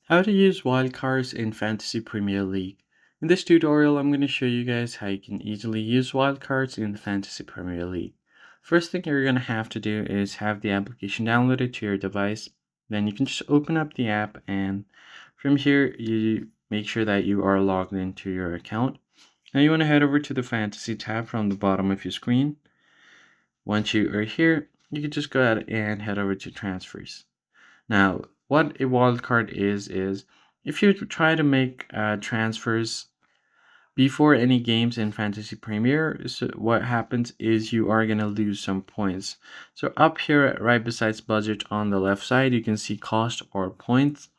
How to use wildcards in Fantasy Premier League. In this tutorial, I'm going to show you guys how you can easily use wildcards in the Fantasy Premier League. First thing you're going to have to do is have the application downloaded to your device. Then you can just open up the app, and from here you make sure that you are logged into your account. Now you want to head over to the Fantasy tab from the bottom of your screen. Once you are here, you can just go ahead and head over to transfers. Now, what a wildcard is if you try to make transfers before any games in Fantasy Premier, so what happens is you are going to lose some points. So up here, right besides budget on the left side, you can see cost or points.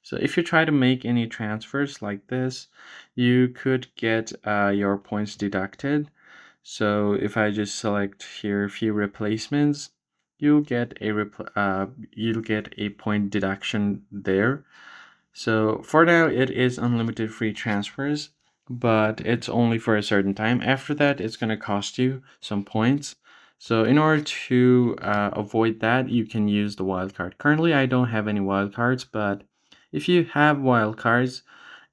So if you try to make any transfers like this, you could get your points deducted. So if I just select here a few replacements, you'll get a point deduction there. So for now, it is unlimited free transfers, but it's only for a certain time. After that, it's going to cost you some points. So in order to avoid that, you can use the wildcard. Currently, I don't have any wildcards, but if you have wildcards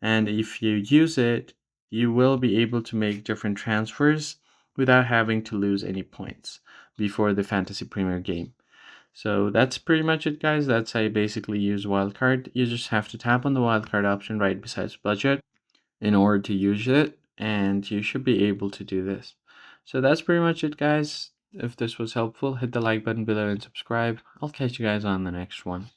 and if you use it, you will be able to make different transfers without having to lose any points before the Fantasy Premier game. So that's pretty much it, guys. That's how you basically use wildcard. You just have to tap on the wildcard option right besides budget in order to use it, and you should be able to do this. So that's pretty much it, guys. If this was helpful, hit the like button below and subscribe. I'll catch you guys on the next one.